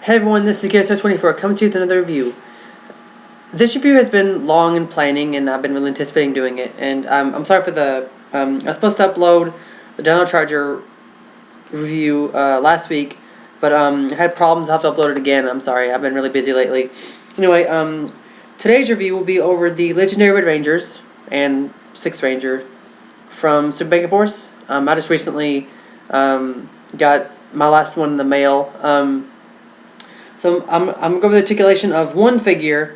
Hey everyone, this is Gears24 coming to you with another review. This review has been long in planning, and I've been really anticipating doing it. And I'm sorry for the. I was supposed to upload the Dino Charger review last week, but I had problems. I have to upload it again. I'm sorry. I've been really busy lately. Anyway, today's review will be over the Legendary Red Rangers and Sixth Ranger from Super Megaforce. I just recently got my last one in the mail. So I'm gonna go over the articulation of one figure,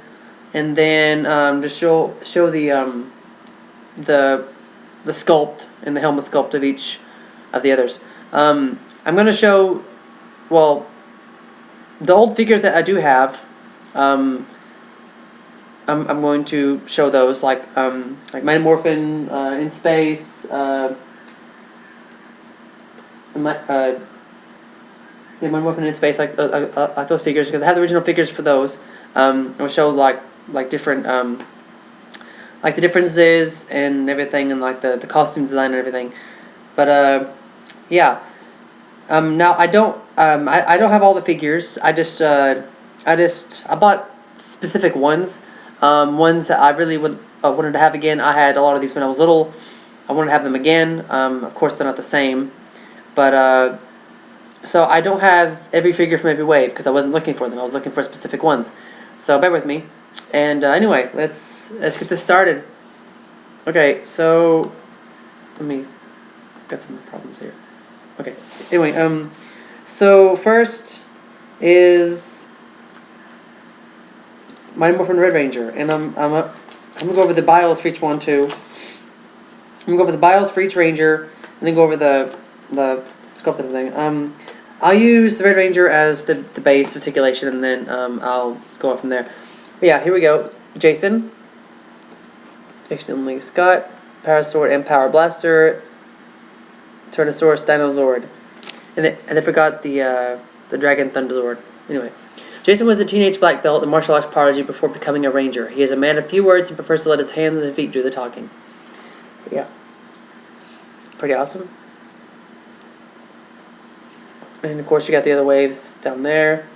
and then just show the sculpt and the helmet sculpt of each of the others. I'm gonna show, well, the old figures that I do have. I'm going to show those, like Mighty Morphin in space. Yeah, Mighty Morphin in space, like those figures, because I have the original figures for those. I'll show like different like the differences and everything, and like the costume design and everything. But yeah. Now I don't have all the figures. I bought specific ones. Ones that I really wanted to have again. I had a lot of these when I was little. I wanted to have them again. Of course, they're not the same, but so I don't have every figure from every wave because I wasn't looking for them. I was looking for specific ones. So bear with me. And anyway, let's get this started. Okay, so let me got some problems here. Okay. Anyway, so first is Mighty Morphin Red Ranger, and I'm gonna go over the bios for each one too. I'm gonna go over the bios for each Ranger, and then go over the sculpted thing. I'll use the Red Ranger as the base articulation, and then I'll go off from there. But yeah, here we go. Jason Lee Scott, Power Sword and Power Blaster, Tyrannosaurus Dinozord, and I forgot the Dragon Thunderzord. Anyway, Jason was a teenage black belt and martial arts prodigy before becoming a ranger. He is a man of few words and prefers to let his hands and feet do the talking. So yeah, pretty awesome. And of course you got the other waves down there,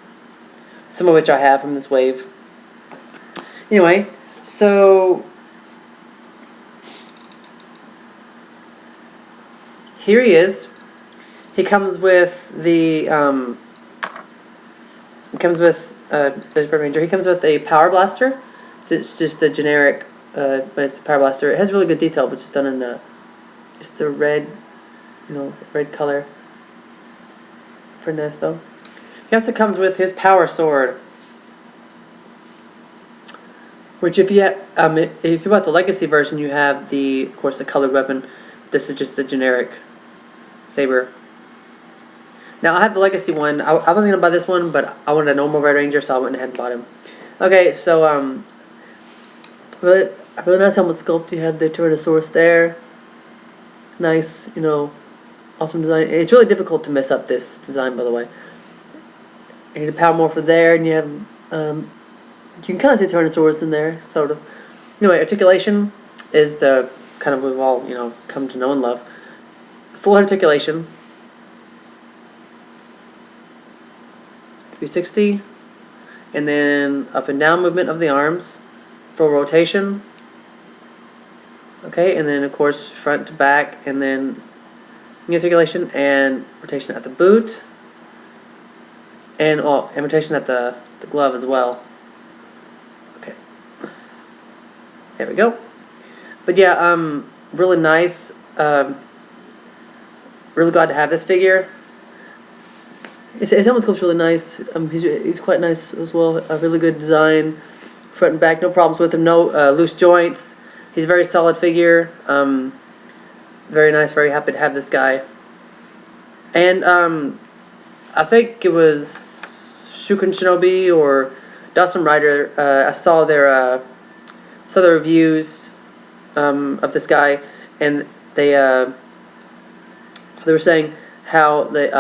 some of which I have from this wave. Anyway, so here he is. He comes with the there's Red Ranger. He comes with a Power Blaster. It's just a generic, but it's a Power Blaster. It has really good detail, but it's done in just the red, red color. Pretty nice though. He also comes with his Power Sword, which if you bought the Legacy version, you have of course the colored weapon. This is just the generic saber. Now I have the Legacy one. I wasn't gonna buy this one, but I wanted a normal Red Ranger, so I went ahead and bought him. Okay, so really nice helmet sculpt. You have the Tyrannosaurus there. Nice, awesome design. It's really difficult to mess up this design, by the way. You need a Power Morpher there, and you have you can kind of see Tyrannosaurus in there, sort of. Anyway, articulation is the kind of we've all come to know and love. Full head articulation, 360, and then up and down movement of the arms, full rotation. Okay, and then of course front to back, and then knee articulation and rotation at the boot, and rotation at the glove as well. Okay, there we go. But yeah, really nice. Really glad to have this figure. His helmet sculpt's really nice. He's quite nice as well. A really good design, front and back. No problems with him. No loose joints. He's a very solid figure. Very nice. Very happy to have this guy. And I think it was Shukun Shinobi or Dawson Rider. I saw their reviews of this guy, and they were saying how the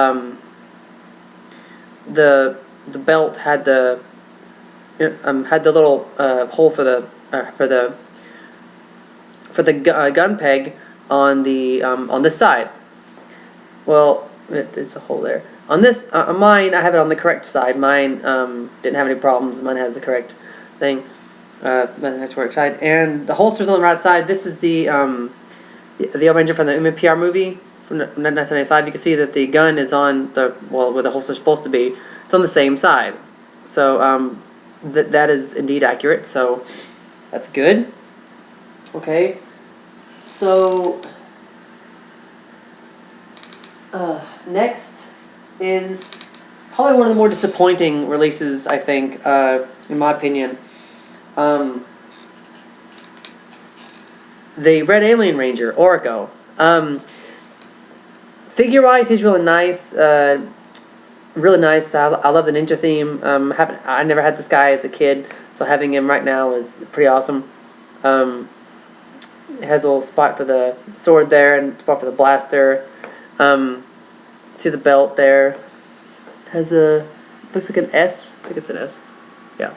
belt had the little hole for the gun peg on this side. Well, there's a hole there. On this, mine, I have it on the correct side. Mine didn't have any problems. Mine has the correct thing. Mine has the correct side. And the holster's on the right side. This is the Ranger from the MPR movie from 1995. You can see that the gun is on where the holster's supposed to be. It's on the same side. So that is indeed accurate. So that's good. Okay. So next is probably one of the more disappointing releases, I think, in my opinion. The Red Alien Ranger, Orico. Figure-wise, he's really nice. Really nice. I love the ninja theme. I never had this guy as a kid, so having him right now is pretty awesome. It has a little spot for the sword there and a spot for the blaster. See the belt there. It has looks like an S. I think it's an S. Yeah.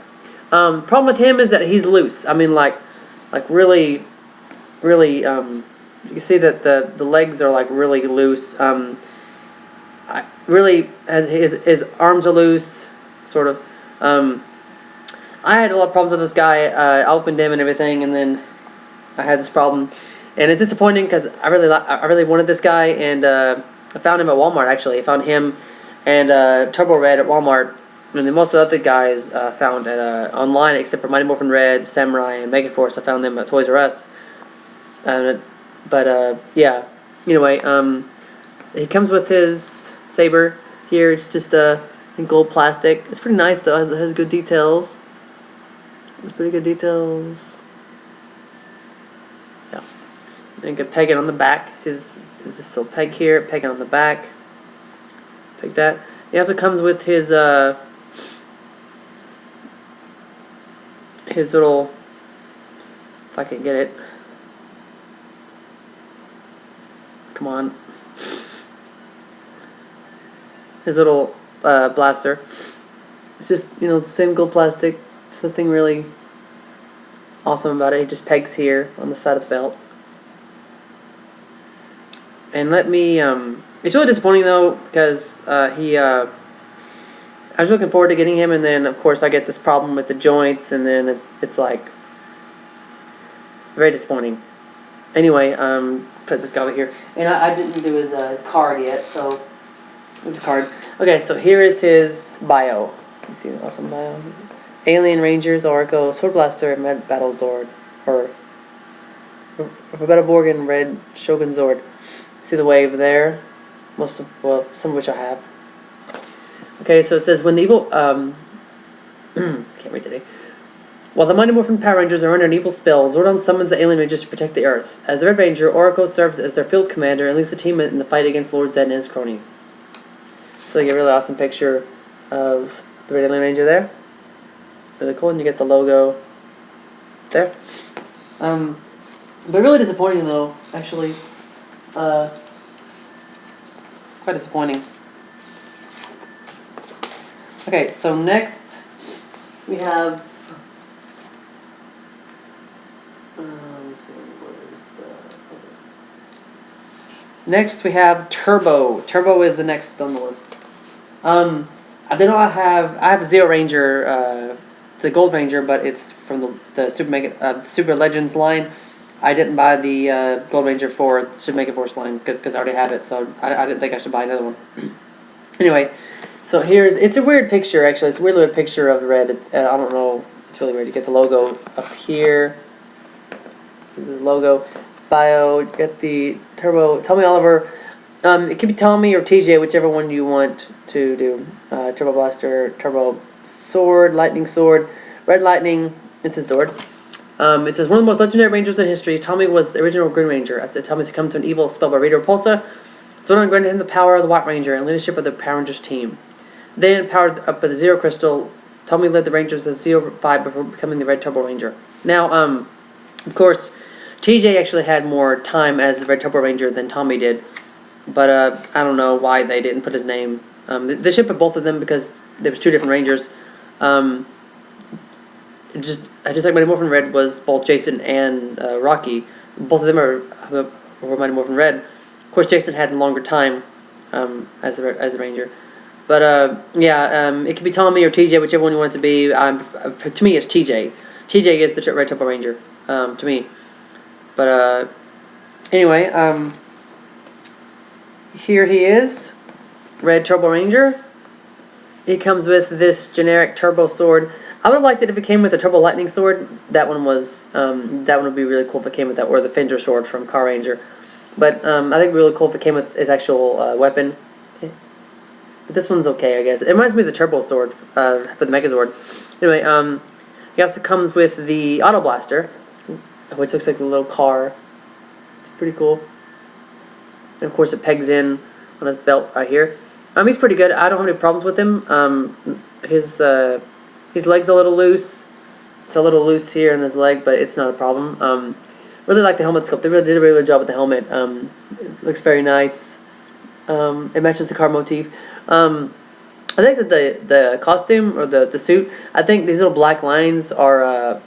Problem with him is that he's loose. I mean, like really, really. You can see that the legs are like really loose. Really, his arms are loose, sort of. I had a lot of problems with this guy. I opened him and everything, and then I had this problem, and it's disappointing because I really wanted this guy, and I found him at Walmart. Actually, I found him and Turbo Red at Walmart, and then most of the other guys found online, except for Mighty Morphin Red, Samurai, and Megaforce. I found them at Toys R Us. Yeah. Anyway, he comes with his saber here. It's just in gold plastic. It's pretty nice though. It has good details. It's pretty good details. Yeah. And you can peg it on the back. See this little peg here. Peg it on the back. Peg that. He also comes with his little. If I can get it. Come on. His little blaster. It's just, the same gold plastic. There's nothing really awesome about it. It just pegs here on the side of the belt. And it's really disappointing though, because I was looking forward to getting him, and then of course I get this problem with the joints, and then it's like very disappointing. Anyway, put this guy over here, and I didn't do his card yet, so the card. Okay, so here is his bio. You see the awesome bio. Alien Rangers, Orico, Sword Blaster, and Red Battle Zord, or Battle Borg and Red Shogun Zord. See the wave there? Some of which I have. Okay, so it says when the evil can't read today. While the Mighty Morphin Power Rangers are under an evil spell, Zordon summons the Alien Rangers to protect the Earth. As the Red Ranger, Orico serves as their field commander and leads the team in the fight against Lord Zed and his cronies. So you get a really awesome picture of the Red Alien Ranger there. Really cool, and you get the logo there. But really disappointing though, actually. Quite disappointing. Okay, so next we have. Next we have Turbo. Turbo is the next on the list. I don't know. I have Zeo Ranger, the Gold Ranger, but it's from the Super Legends line. I didn't buy the Gold Ranger for the Super Megaforce line because I already have it, so I didn't think I should buy another one. Anyway, so it's a weird picture actually. It's a weird picture of the red. I don't know. It's really weird. You get the logo up here. The logo, bio. You get the Turbo. Tommy Oliver. It could be Tommy or TJ, whichever one you want to do. Turbo Blaster, Turbo Sword, Lightning Sword, Red Lightning. It's his sword. It says, one of the most legendary Rangers in history, Tommy was the original Green Ranger. After Tommy succumbed to an evil spell by Radio Repulsa, Zordon granted him the power of the White Ranger and leadership of the Power Rangers team. Then, powered up by the Zero Crystal, Tommy led the Rangers as Zeo-5 before becoming the Red Turbo Ranger. Now, of course, TJ actually had more time as the Red Turbo Ranger than Tommy did. But I don't know why they didn't put his name. They should put both of them because there was two different Rangers. Just like Mighty Morphin Red was both Jason and Rocky. Both of them were Mighty Morphin Red. Of course, Jason had a longer time as a Ranger. But yeah, it could be Tommy or TJ, whichever one you want it to be. To me, it's TJ. TJ is the Red Turbo Ranger. To me. But anyway, here he is, Red Turbo Ranger. He comes with this generic turbo sword. I would have liked it if it came with a turbo lightning sword. That one would be really cool if it came with that, or the Fender sword from Car Ranger. But I think really cool if it came with his actual weapon. But this one's okay, I guess. It reminds me of the turbo sword for the Megazord. Anyway, he also comes with the Auto Blaster, which looks like a little car. It's pretty cool. And of course, it pegs in on his belt right here. He's pretty good. I don't have any problems with him. His leg's a little loose. It's a little loose here in his leg, but it's not a problem. Really like the helmet sculpt. They really did a really good job with the helmet. It looks very nice. It matches the car motif. I think that the costume or the suit, I think these little black lines are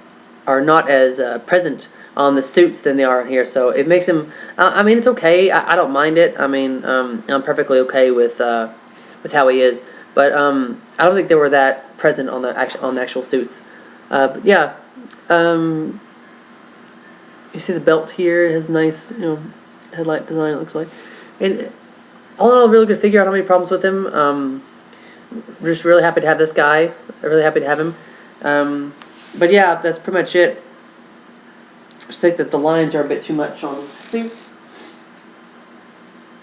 not as present on the suits than they are in here, so it makes him. I mean, it's okay. I don't mind it. I mean, I'm perfectly okay with how he is, but I don't think they were that present on the actual suits. But yeah, you see the belt here. It has nice, headlight design. It looks like, and all in all, a really good figure. I don't have any problems with him. Just really happy to have this guy. Really happy to have him. But yeah, that's pretty much it. I just think that the lines are a bit too much on the suit.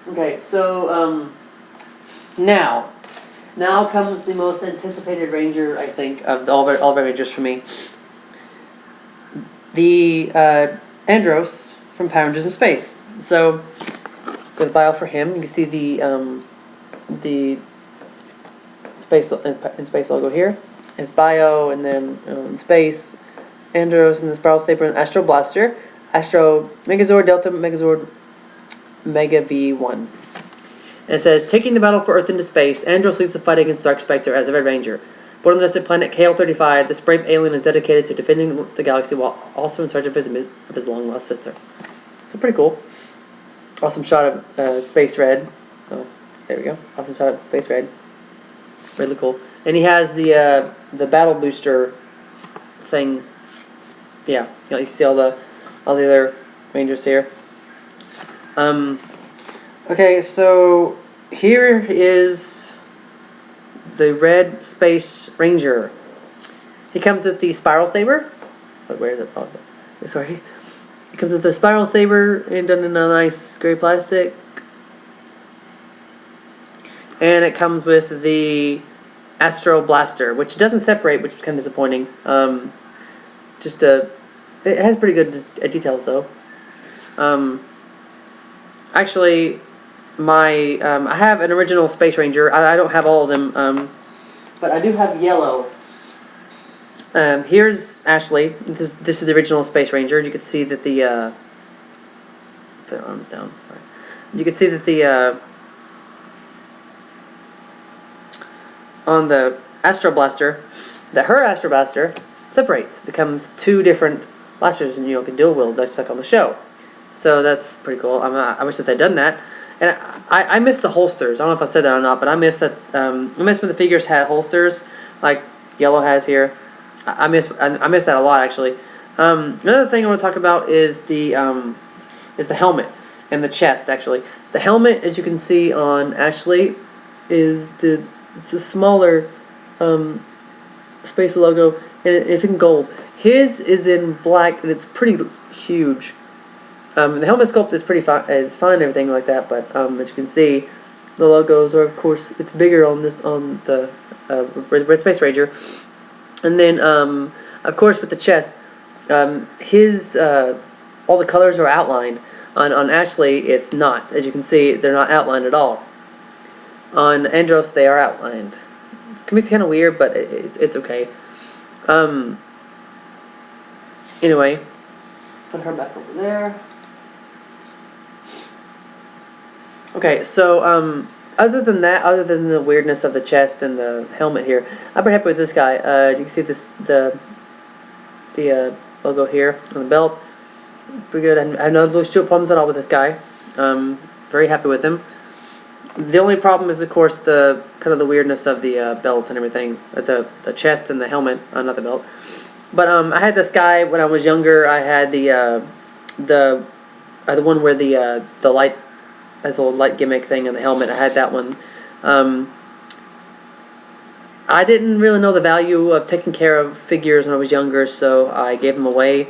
Okay, so now comes the most anticipated Ranger, I think, of all of our Rangers for me. The Andros from Power Rangers in Space. So, with bio for him, you can see the space logo here. His bio, and then in space, Andros and the Spiral Saber and Astro Blaster, Astro Megazord Delta Megazord Mega V1. And it says, taking the battle for Earth into space, Andros leads the fight against Dark Spectre as a Red Ranger. Born on the distant planet KL-35, this brave alien is dedicated to defending the galaxy while also in search of his long-lost sister. So pretty cool. Awesome shot of Space Red. Oh, there we go. Awesome shot of Space Red. Really cool. And he has the battle booster thing. Yeah, you see all the other Rangers here. Okay, so here is the Red Space Ranger. He comes with the Spiral Saber. Where is it? Oh, sorry. He comes with the Spiral Saber and done in a nice gray plastic. And it comes with the Astro Blaster, which doesn't separate, which is kind of disappointing. It has pretty good details though. Actually, I have an original Space Ranger. I don't have all of them, but I do have yellow. Here's Ashley. This is the original Space Ranger. You can see that the put her arms down. Sorry. You can see that the on the Astro Blaster, that her Astro Blaster separates, becomes two different blasters, and you can dual wield, just like on the show. So that's pretty cool. I wish that they'd done that. And I miss the holsters. I don't know if I said that or not, but I miss that. I miss when the figures had holsters, like Yellow has here. I miss that a lot, actually. Another thing I want to talk about is the helmet and the chest. Actually, the helmet, as you can see on Ashley, it's a smaller space logo, and it's in gold. His is in black, and it's pretty huge. The helmet sculpt is pretty fine. It's fine and everything like that, but as you can see, the logos are, of course, it's bigger on the Red Space Ranger, and then of course with the chest, all the colors are outlined. On Ashley, it's not. As you can see, they're not outlined at all. On Andros, they are outlined. It can be kind of weird, but it's okay. Anyway, put her back over there. Okay, so other than the weirdness of the chest and the helmet here, I'm pretty happy with this guy. You can see the logo here on the belt. Pretty good. I have no short problems at all with this guy. Very happy with him. The only problem is, of course, the kind of the weirdness of the belt and everything, the chest and the helmet, not the belt. But I had this guy when I was younger. I had the one where the light has a little light gimmick thing in the helmet. I had that one. I didn't really know the value of taking care of figures when I was younger, so I gave them away.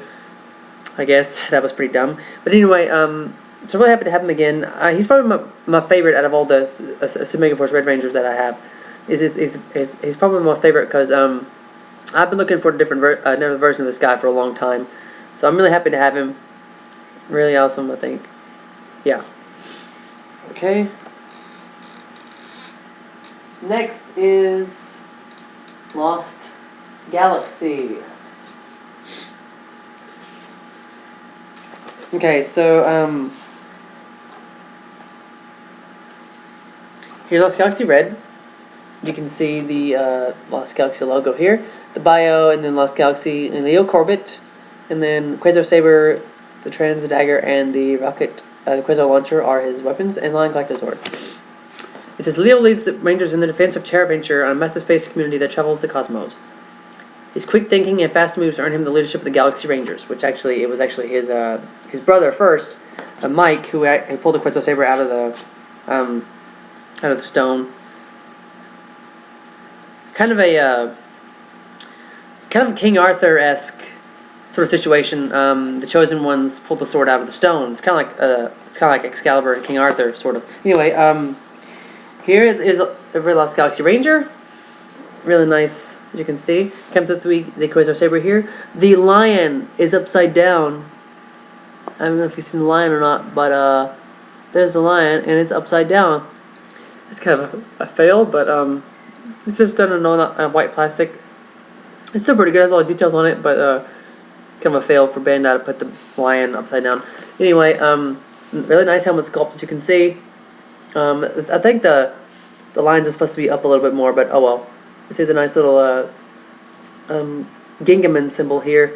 I guess that was pretty dumb. But anyway, so really happy to have him again. He's probably my favorite out of all the Super Megaforce Red Rangers that I have. He's probably my most favorite because I've been looking for another version of this guy for a long time. So I'm really happy to have him. Really awesome, I think. Yeah. Okay. Next is Lost Galaxy. Okay, so here's Lost Galaxy Red. You can see the Lost Galaxy logo here, the bio, and then Lost Galaxy and Leo Corbett, and then Quasar Saber, the Trans Dagger, and the rocket, the Quasar Launcher are his weapons, and Lion Galactozord. It says Leo leads the Rangers in the defense of Terra Venture on a massive space community that travels the cosmos. His quick thinking and fast moves earn him the leadership of the Galaxy Rangers, which actually it was actually his brother first, Mike, who pulled the Quetzal Saber out of the stone. Kind of a King Arthur-esque sort of situation. The chosen ones pulled the sword out of the stone. It's kind of like Excalibur and King Arthur, sort of. Anyway, here is a Lost Galaxy Ranger. Really nice, as you can see. Comes with the Quasar Saber here. The lion is upside down. I don't know if you've seen the lion or not, but there's the lion, and it's upside down. It's kind of a fail, but it's just done in white plastic. It's still pretty good. It has all the details on it, but it's kind of a fail for Bandai to put the lion upside down. Anyway, really nice helmet sculpt, as you can see. I think the lines are supposed to be up a little bit more, but oh well. You see the nice little Gingaman symbol here.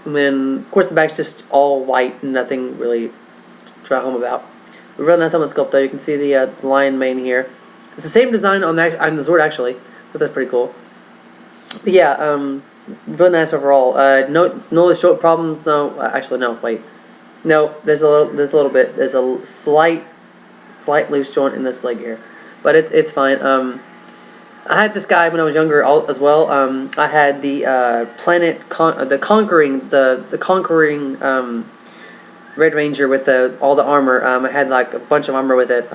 And then, of course, the back's just all white and nothing really to write home about. But really nice helmet sculpt, though. You can see the lion mane here. It's the same design on the Zord, actually, but that's pretty cool. But yeah, really nice overall. No short problems. No, actually, no. Wait, no. There's a little bit. There's a slight loose joint in this leg here, but it's fine. I had this guy when I was younger as well. I had the the conquering Red Ranger with all the armor. I had like a bunch of armor with it.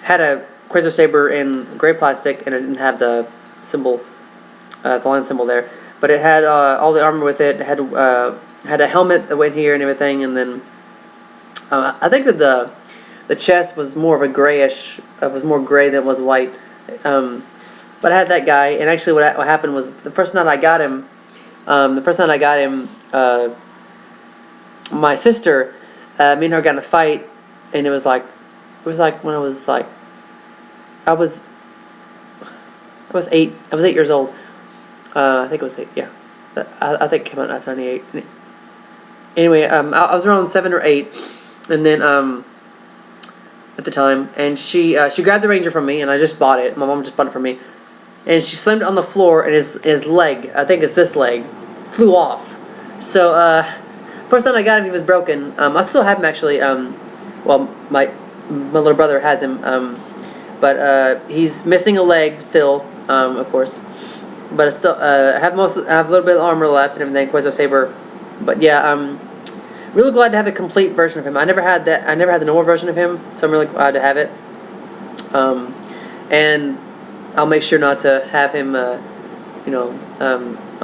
Had a Quasar Saber in gray plastic, and it didn't have the symbol, the lion symbol there. But it had all the armor with it. It had a helmet that went here and everything, and then I think that the chest was more of a grayish. It was more gray than it was white. But I had that guy, and actually what happened was the first night I got him, my sister, me and her got in a fight, and it was like when I was like, I was 8 years old. I think it was 8, yeah. I think it came out in 1998. Anyway, I was around 7 or 8, and then at the time, and she grabbed the Ranger from me, and I just bought it. My mom just bought it for me, and she slammed it on the floor, and his leg, I think it's this leg, flew off. So first time I got him, he was broken. I still have him actually. Well, my little brother has him, but he's missing a leg still, of course. But it's still, I have a little bit of armor left and everything, Quasar Saber. But yeah, really glad to have a complete version of him. I never had the normal version of him, so I'm really glad to have it. And I'll make sure not to have him, I'll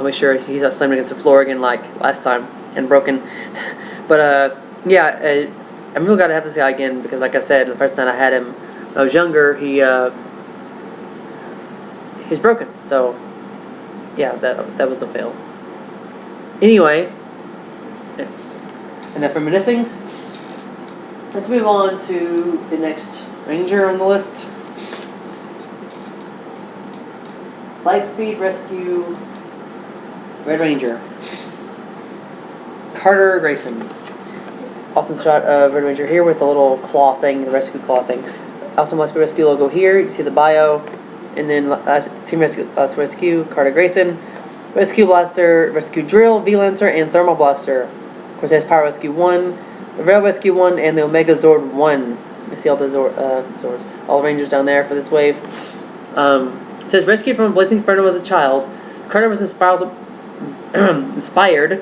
make sure he's not slammed against the floor again like last time and broken. But yeah, I'm really glad to have this guy again because, like I said, the first time I had him, when I was younger, he's broken. So yeah, that was a fail. Anyway, enough reminiscing. Let's move on to the next Ranger on the list. Lightspeed Rescue Red Ranger. Carter Grayson. Awesome shot of Red Ranger here with the little claw thing, the rescue claw thing. Also, Let's Be Rescue logo here. You see the bio, and then Team Rescue, Rescue, Carter Grayson, Rescue Blaster, Rescue Drill, V-Lancer, and Thermal Blaster. Of course, it has Power Rescue 1, the Rail Rescue 1, and the Omega Zord 1. You see all the Zords, all the Rangers down there for this wave. It says, rescued from a blazing inferno as a child, Carter was inspired to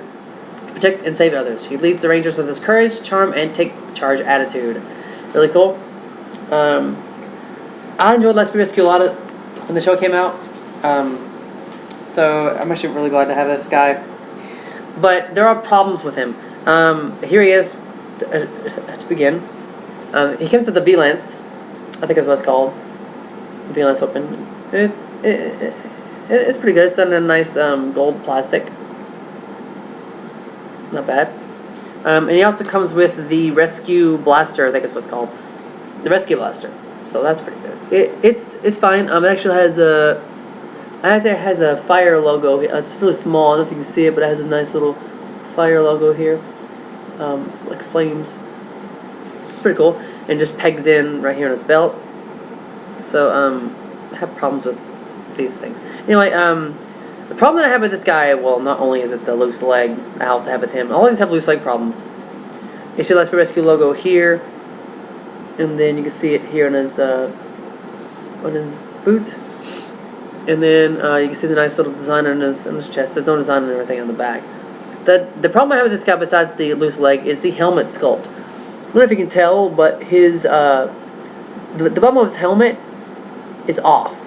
protect and save others. He leads the Rangers with his courage, charm, and take charge attitude. Really cool. I enjoyed Let's Be Rescue a lot when the show came out. So I'm actually really glad to have this guy. But there are problems with him. Here he is to begin. He comes with the V-Lance. I think that's what it's called. The V-Lance weapon. It's pretty good. It's done in a nice gold plastic. Not bad. And he also comes with the Rescue Blaster. I think that's what it's called. The Rescue Blaster. So that's pretty good. It's fine. It actually has a fire logo. It's really small. I don't know if you can see it, but it has a nice little fire logo here, like flames. It's pretty cool. And just pegs in right here on its belt. So I have problems with these things. Anyway, the problem that I have with this guy, well, not only is it the loose leg I also have with him. All of these have loose leg problems. You see Let's Be Rescue logo here, and then you can see it here on his boot. And then you can see the nice little design on his chest. There's no design on everything on the back. The problem I have with this guy, besides the loose leg, is the helmet sculpt. I don't know if you can tell, but his the bottom of his helmet is off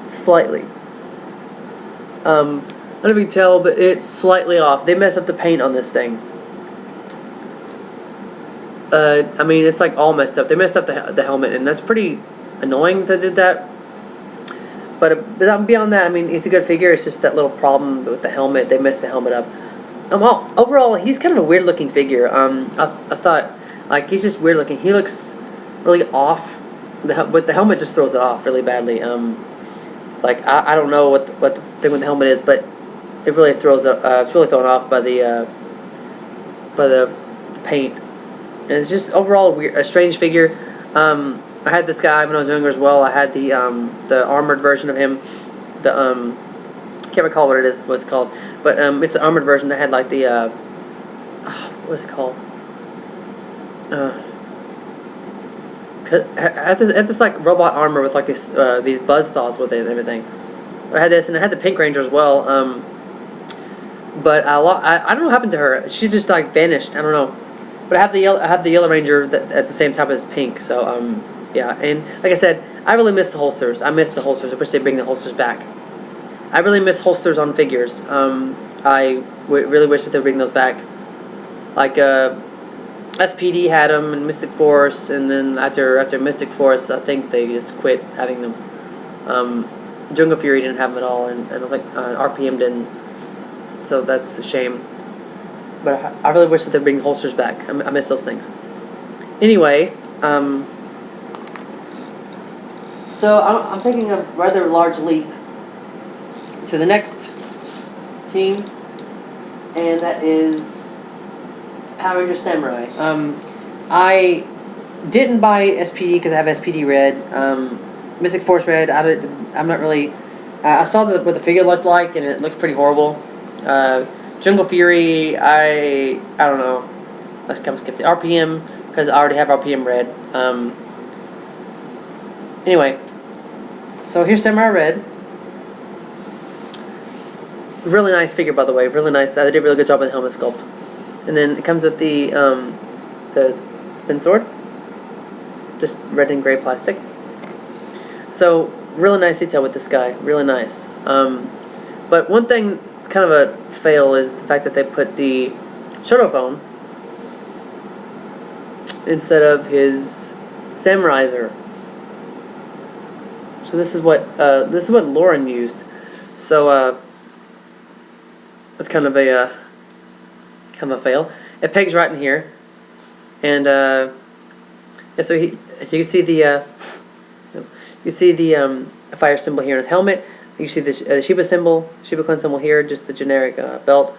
slightly. I don't know if you can tell, but it's slightly off. They messed up the paint on this thing. I mean, it's like all messed up. They messed up the helmet, and that's pretty annoying that they did that. But beyond that, I mean, it's a good figure. It's just that little problem with the helmet. They messed the helmet up. Overall, he's kind of a weird-looking figure. I thought, like, he's just weird-looking. He looks really off. But the helmet just throws it off really badly. It's like I don't know what the thing with the helmet is, but it really throws it. It's really thrown off by the paint, and it's just overall a strange figure. I had this guy when I was younger as well. I had the armored version of him. Can't recall what it's called, but it's an armored version that had like the what's it called? Had this like robot armor with like these buzz saws with it and everything. But I had this, and I had the Pink Ranger as well. But I don't know what happened to her. She just like vanished. I don't know. But I have the Yellow Ranger that's the same type as Pink. So yeah. And like I said, I really miss the holsters. I miss the holsters. I wish they bring the holsters back. I really miss holsters on figures. I really wish that they would bring those back. Like SPD had them, and Mystic Force, and then after Mystic Force, I think they just quit having them. Jungle Fury didn't have them at all, and I think RPM didn't. So that's a shame. But I really wish that they'd bring holsters back. I miss those things. Anyway, so I'm taking a rather large leap to the next team, and that is Power Ranger Samurai. I didn't buy SPD because I have SPD Red. Mystic Force Red, I'm not really... I saw what the figure looked like, and it looked pretty horrible. Jungle Fury, I don't know. Let's kind of skip the RPM, because I already have RPM Red. Anyway, so here's Samurai Red. Really nice figure, by the way. Really nice. They did a really good job with the helmet sculpt. And then it comes with the spin sword. Just red and gray plastic. So, really nice detail with this guy. Really nice. But one thing, kind of a fail, is the fact that they put the Shoto phone instead of his Samuraizer. So this is what Lauren used. So it's kind of a fail. It pegs right in here, and yeah, so you can see the fire symbol here on his helmet. You see the Shiba symbol, Shiba clan symbol here, just the generic belt.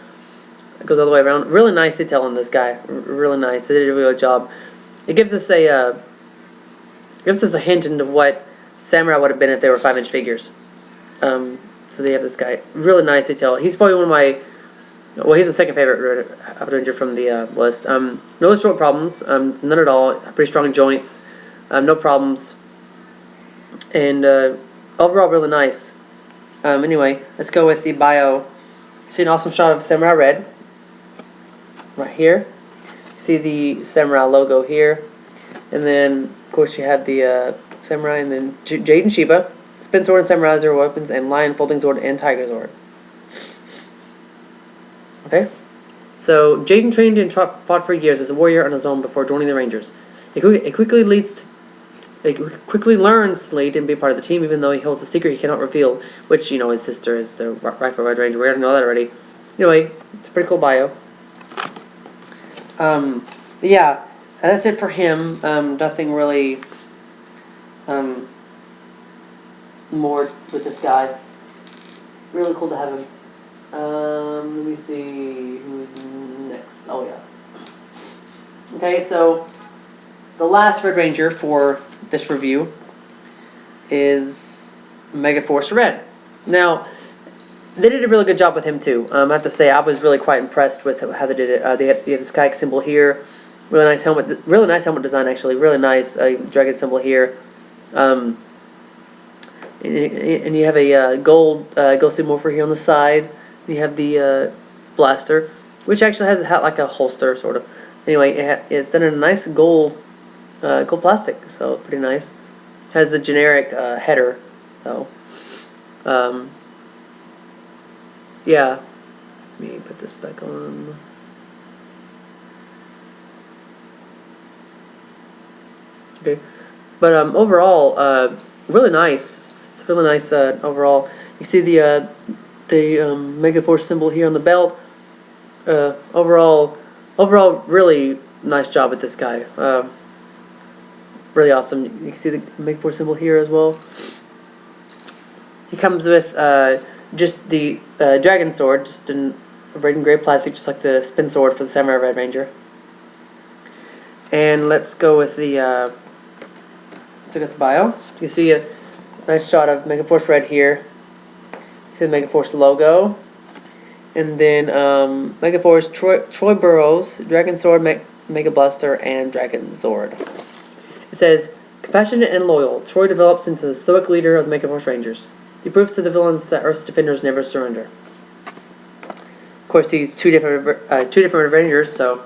It goes all the way around. Really nice detail on this guy. Really nice. They did a really good job. It gives us a gives us a hint into what Samurai would have been if they were 5-inch figures. So they have this guy, really nice detail. He's probably one of my, well, he's the second favorite Ranger from the list. No short problems, none at all. Pretty strong joints, no problems, and overall really nice. Anyway, let's go with the bio. See an awesome shot of Samurai Red right here. See the Samurai logo here, and then of course you have the Samurai, and then Jade and Shiba, Spin Sword and Samurai Zero weapons, and Lion, Folding Sword, and Tiger Sword. Okay, so Jaden trained and fought for years as a warrior on his own before joining the Rangers. He quickly learns to lead and be part of the team, even though he holds a secret he cannot reveal, which, you know, his sister is the rightful Red Ranger. We already know that already. Anyway, it's a pretty cool bio. Yeah, that's it for him. Nothing really more with this guy. Really cool to have him. Let me see who's next. Oh yeah. Okay, so the last Red Ranger for this review is Megaforce Red. Now, they did a really good job with him too. I have to say, I was really quite impressed with how they did it. They have this kayak symbol here, really nice helmet design actually, really nice dragon symbol here, and you have a gold ghostly morpher here on the side. And you have the blaster, which actually has like a holster sort of. Anyway, it's done in a nice gold plastic, so pretty nice. Has the generic header though. Yeah, let me put this back on. Okay, but overall, really nice. It's really nice overall. You see the Megaforce symbol here on the belt. Overall, really nice job with this guy. Really awesome. You can see the Megaforce symbol here as well. He comes with just the dragon sword, just in red and gray plastic, just like the spin sword for the Samurai Red Ranger. And let's go with the let's look at the bio. You can see a nice shot of Megaforce Red here. See the Megaforce logo, and then Megaforce Troy Burrows, Dragon Sword, Mega Blaster, and Dragon Zord. It says, compassionate and loyal, Troy develops into the stoic leader of the Megaforce Rangers. He proves to the villains that Earth's defenders never surrender. Of course, he's two different Rangers, so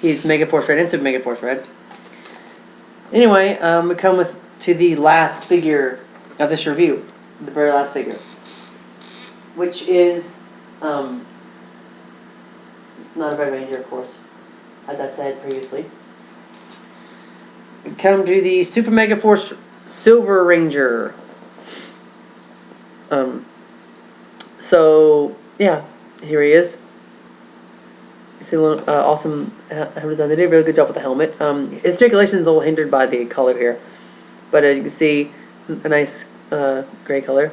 he's Megaforce Red and Super Megaforce Red. Anyway, we come to the last figure of this review, the very last figure, which is not a Red Ranger, of course, as I said previously. We come to the Super Megaforce Silver Ranger. So yeah, here he is. You see a little awesome helmet design. They did a really good job with the helmet. His articulation is a little hindered by the color here, but you can see a nice gray color.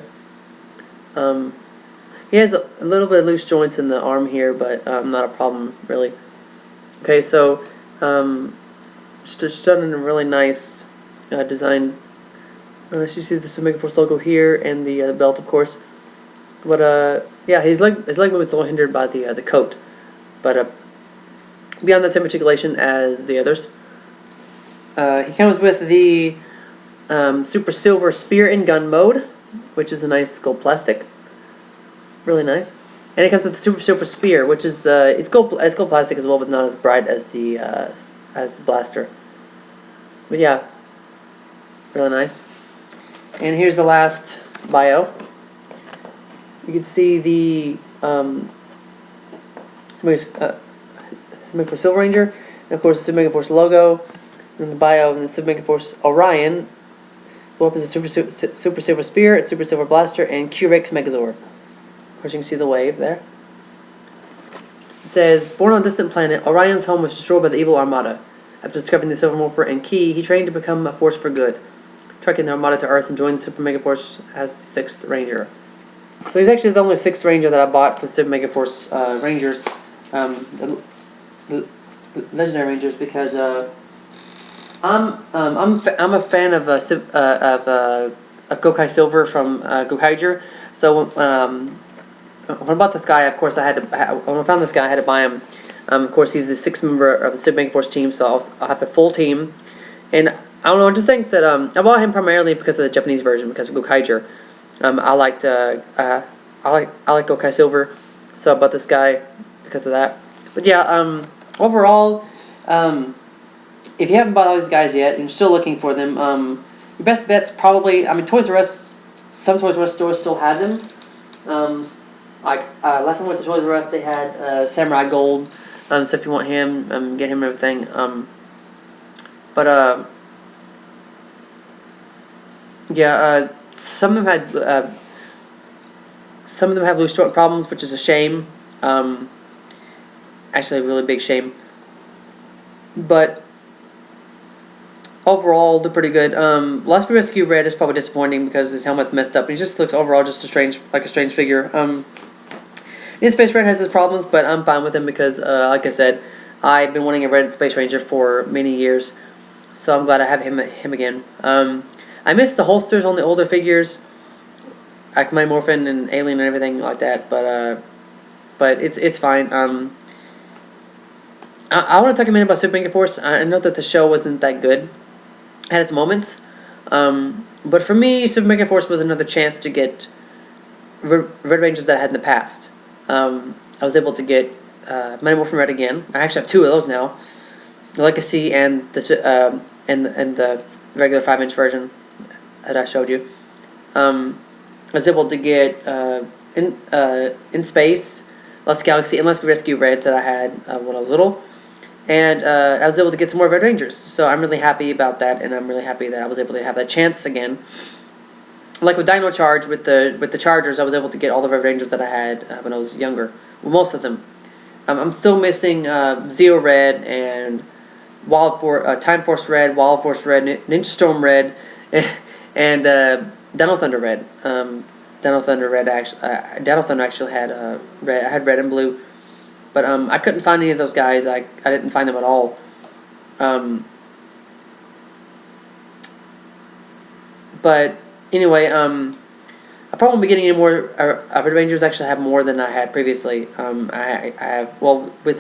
He has a little bit of loose joints in the arm here, but not a problem really. Okay, so just done in a really nice design. You see the Megaforce logo here and the belt, of course. But yeah, his leg movement is a little hindered by the coat, but beyond that, same articulation as the others. He comes with the Super Silver Spear and Gun mode, which is a nice gold plastic, really nice. And it comes with the Super Silver Spear, which is it's gold plastic as well, but not as bright as the blaster. But yeah, really nice. And here's the last bio. You can see the Megaforce Silver Ranger, and of course the Megaforce logo, and the bio, and the Megaforce Orion. Weapons: Super Silver Spear, its Super Silver Blaster, and Q-Rex Megazord. Of course, you can see the wave there. It says, born on a distant planet, Orion's home was destroyed by the evil Armada. After discovering the Silver Morpher and Key, he trained to become a force for good, tracking the Armada to Earth and joined the Super Megaforce as the 6th Ranger. So he's actually the only 6th Ranger that I bought for the Super Megaforce Rangers, the Legendary Rangers, because I'm a fan of of Gokai Silver from Gokaiger. So when I bought this guy, of course when I found this guy, I had to buy him. Of course, he's the sixth member of the Super Megaforce team, so I'll have the full team. And I don't know, I just think that I bought him primarily because of the Japanese version, because of Gokaiger. I like Gokai Silver, so I bought this guy because of that. But yeah, overall, if you haven't bought all these guys yet and you're still looking for them, your best bet's probably, I mean, Toys R Us, some Toys R Us stores still have them. Last time I went to Toys R Us, they had Samurai Gold, so if you want him, get him and everything. But yeah, some of them have loose joint problems, which is a shame. Actually, a really big shame. But overall, they're pretty good. Last Rescue Red is probably disappointing because his helmet's messed up. And he just looks overall just like a strange figure. In Space Red has his problems, but I'm fine with him because, like I said, I've been wanting a Red Space Ranger for many years, so I'm glad I have him again. I miss the holsters on the older figures, like Mighty Morphin and Alien and everything like that, but it's fine. I want to talk a minute about Super Megaforce. I know that the show wasn't that good, had its moments, but for me, Super Megaforce was another chance to get Red Rangers that I had in the past. I was able to get Mighty Morphin Red again. I actually have two of those now, the Legacy and the regular 5-inch version that I showed you. I was able to get In Space, Lost Galaxy, and Let's Rescue Reds that I had when I was little. And I was able to get some more Red Rangers. So I'm really happy about that, and I'm really happy that I was able to have that chance again. Like with Dino Charge, with the Chargers, I was able to get all the Red Rangers that I had when I was younger. Well, most of them. I'm still missing Zeo Red and Time Force Red, Wild Force Red, Ninja Storm Red, and Dino Thunder Red. Dino Thunder actually had red. I had red and blue, but I couldn't find any of those guys. I didn't find them at all. But anyway, I probably won't be getting any more Red Rangers. Actually, I have more than I had previously. I have, well, with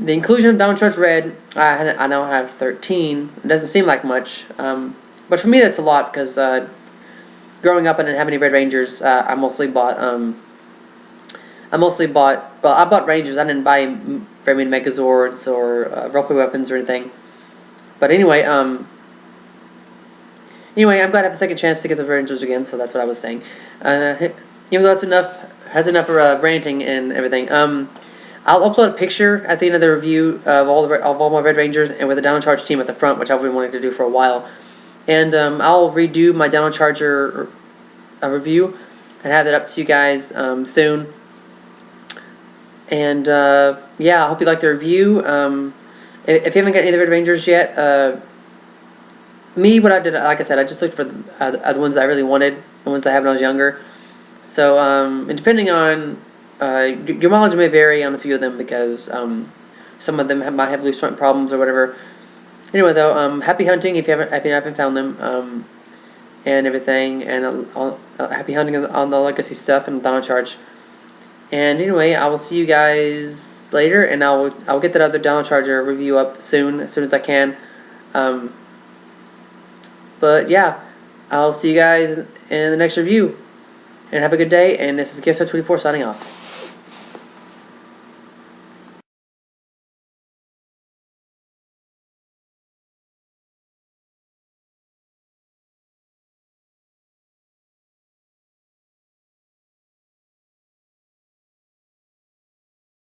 the inclusion of Dino Charge Red, I now have 13. It doesn't seem like much, but for me that's a lot because growing up I didn't have any Red Rangers. I bought Rangers. I didn't buy very many Megazords or roleplay weapons or anything. But anyway, I'm glad I have a second chance to get the Rangers again, so that's what I was saying. Even though has enough ranting and everything. I'll upload a picture at the end of the review of all my Red Rangers and with the Dino Charge team at the front, which I've been wanting to do for a while. And I'll redo my Dino Charger review and have that up to you guys soon. And yeah, I hope you like the review. If you haven't got any of the Red Rangers yet, what I did, like I said, I just looked for the ones that I really wanted, the ones I had when I was younger. So, and depending on, your mileage may vary on a few of them because some of them might have loose joint problems or whatever. Anyway, though, happy hunting if you haven't found them, and everything, and happy hunting on the Legacy stuff and Dino Charge. And anyway, I will see you guys later, and I'll get that other Dino Charger review up soon, as soon as I can. But yeah, I'll see you guys in the next review. And have a good day, and this is GSR24 signing off.